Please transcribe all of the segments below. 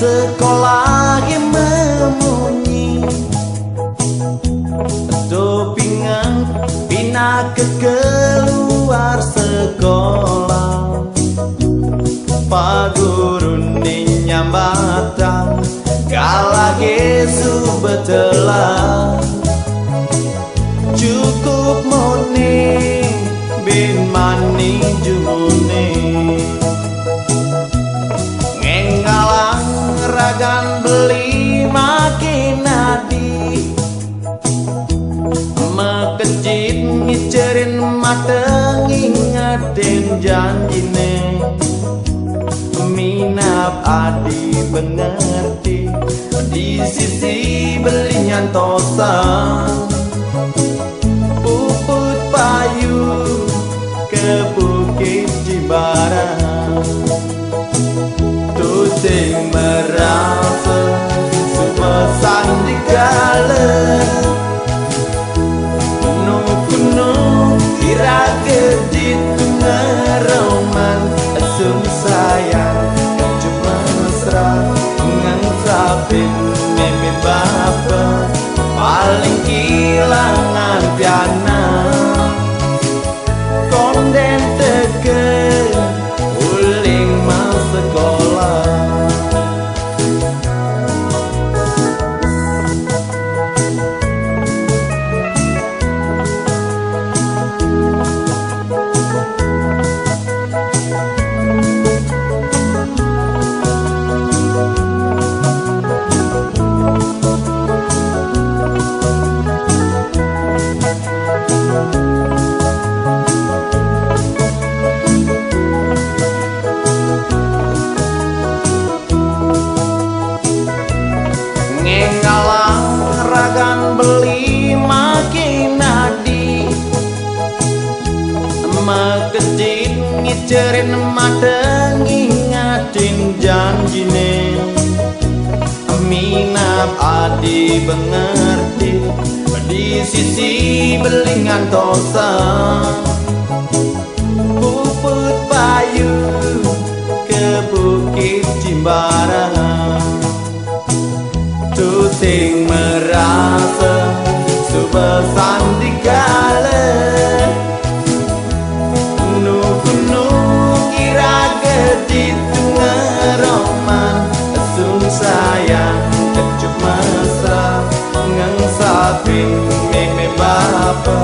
sekolah yang memunyi dopingan pindah ke keluar sekolah. Pak guru ni nyambatan kalah gesu betelah cukup moni bin mani jumuni ngenggalang ragan beli makin nadi mekejit ngicerin mata ngingetin janjine minap adi mengerti di sisi belinya tosan puput payu ke Bukit Jimbaran tuting merasa sepesan di kala penuh kira kedit ngeroman asum sayang cuma mesra nganggapin meme bapa paling kilangan piana konden teke uling mau sekolah. Ngengalang ragan beli makin nadi mekejit ngicerin mata ngingatin janjine minap adi mengerti di sisi belingan tosa puput payu ke Bukit Jimbaran tuting merasa subesan di kala nuh kira gedit ngeroman asum sayang kecup mesra ngengsapin meme bapa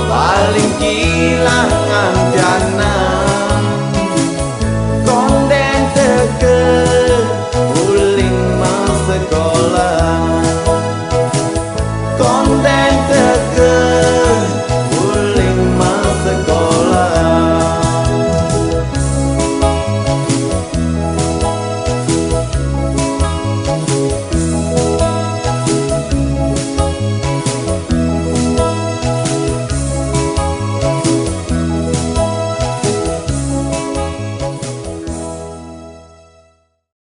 paling kilangan jana konden teke uling mas sekolah.